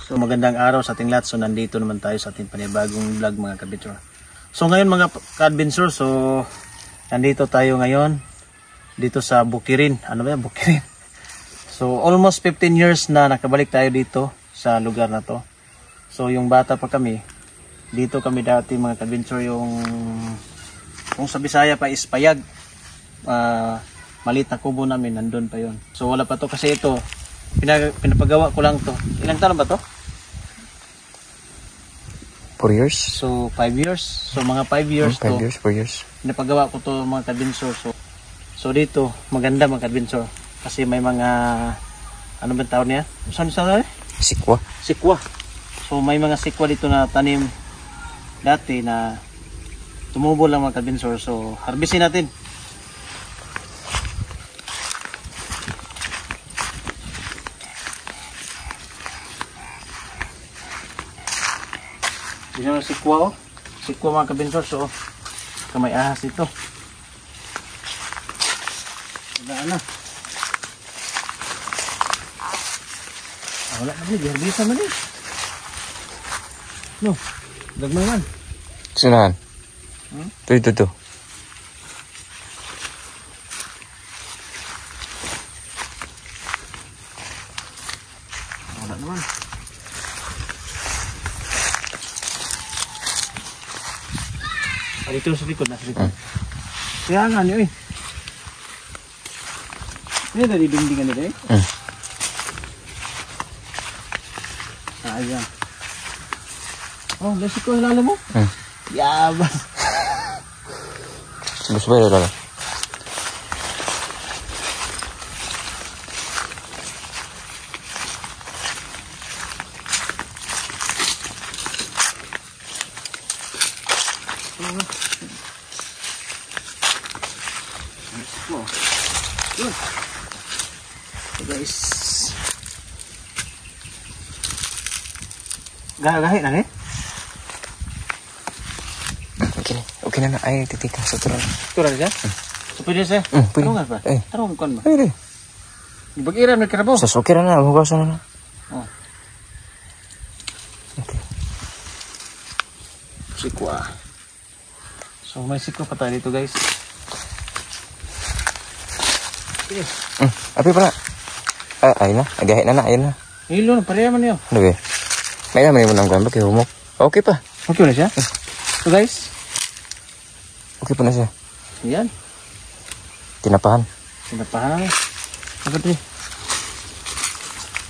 So magandang araw sa ating lahat. So nandito naman tayo sa ating panibagong vlog mga kabitsor. So ngayon mga ka-adventure, so nandito tayo ngayon dito sa Bukirin. Ano ba yan? Bukirin. So almost 15 years na nakabalik tayo dito sa lugar na to. So yung bata pa kami, dito kami dati mga ka-adventure, yung kung sa Bisaya pa is Payag. Maliit na kubo namin, nandun pa yon. So wala pa to kasi ito pinapagawa ko lang to. Ilang taon ba to? 4 years. So 5 years. So mga 5 years 5 years, 4 years. Pinapagawa ko to mga ka-adventure. So dito maganda mga ka-adventure kasi may mga ano ba tawag niya? Saan Sikwa. Sikwa. So may mga sikwa dito na tanim dati na tumubo lang mga ka-adventure. So harvestin natin. Dito na sikwa, oh. Sikwa mga ka-adventure. So kamay ahas ito. Wala na. Wala na, di man eh. No, dagmay man. Sinahan? Ito. Wala naman. Dito sa likod na, sa likod. Kaya nga niyo eh. Ini tadi dindingan itu eh? Ayan. Oh, nasi ko lalo mo? Yabas. Gusto ba lalo? Guys, gahit na eh? Okay na. Ay, titika sa turan. Turan siya? So pwede siya? Pwede. Tarungan ba? Tarungan ba? Pwede. Bag-iram na karabaw? Sa okay na, hugasan na. Oh. Okay. Sikwa. So may sikwa pa tayo dito guys. Yes. Api pala. Ayun na. Agahit na. Ayun na. Hilo na, pareha man yun. Ano ba? May naman yung nang gamba kay humok. Okay pa. Okay na siya? So guys. Okay pa na siya. Yan. Tinapahan. Apa ito eh?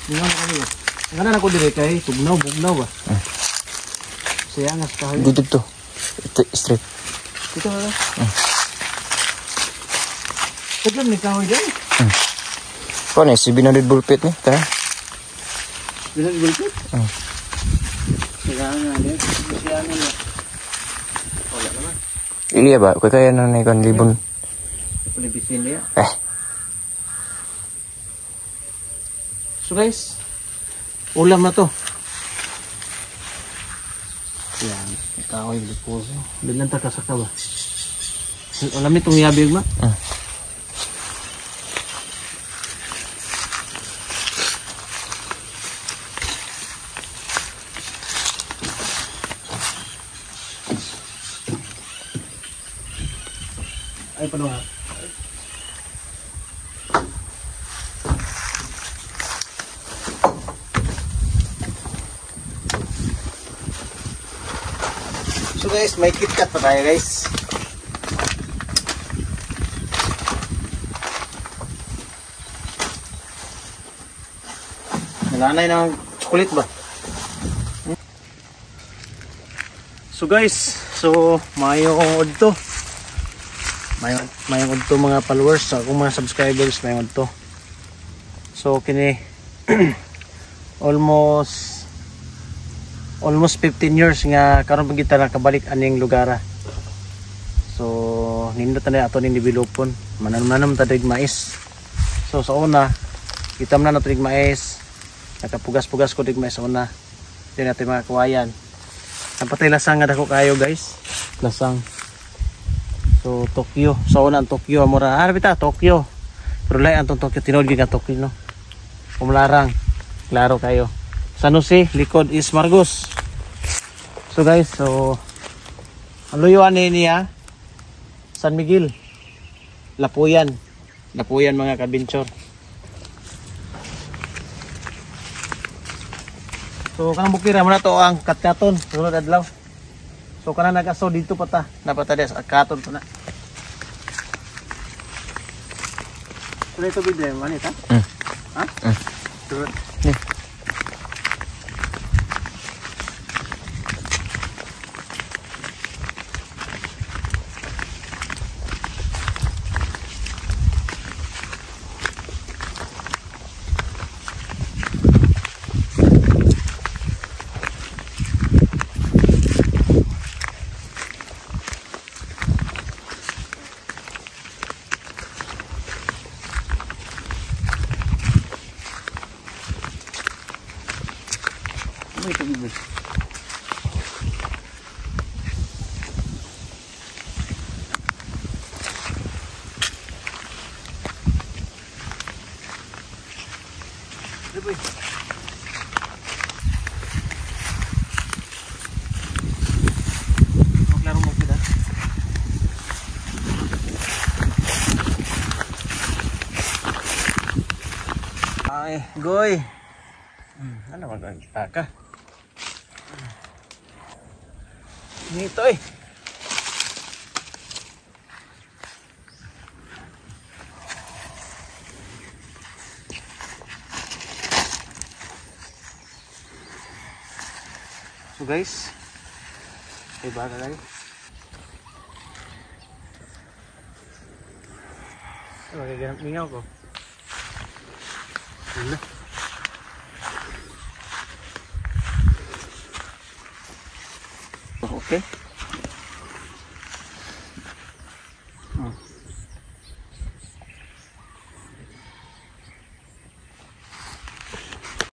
Hindi naman kami eh. Ang kanan ako direct ay bugnaw ba? Saya nga sa kahoy. Dito. Straight. Dito ba? Tignan ni kahoy dyan. Paano si binadid bulpit ni? Tara. Binadid bulpit? Saya nga din. Saya nga din. Wala naman. Ili ba? Kaya na ikon libon. Ulibisin niya. So guys, ulam na to. Yan, kahoy liposo. Bilang takasaka ba? Ulam itong yabig ba? Ay, paano nga? So guys, may KitKat pa tayo guys. Nalanay ng chocolate ba? So guys, mayong udto. Mayong udto mga followers, akong mga subscribers mayong udto. So kini almost 15 years nga karon pag kita nakabalik aning lugar. So nindot na ato ning developon, mananam ta dig mais. So sa una kita man na dig mais, nakapugas-pugas ko dig mais sa una. Din natin mga kawayan. Napatay lasang nga dako kayo guys. Lasang. So Tokyo, sa una ang Tokyo mura. Bita Tokyo. Pero lain ang Tokyo tinod nga Tokyo no. Kumlarang. Klaro kayo. San Jose, likod is Margos. So guys, so ang luyuan niya San Miguel, Lapuyan mga ka-adventure. So kanang bukira mo na to ang katkaton sunod adlaw. So kanang nag-aso dito pa ta, napata des katon to na. So ito bidre man ita? Ha? Sunod. Ito bidre. Maklaro mo kita. Ay, goy. Ano magkakita ka? Nito eh. So guys, iba ka guys. Magaganap ningaw ko. Wala. Okay.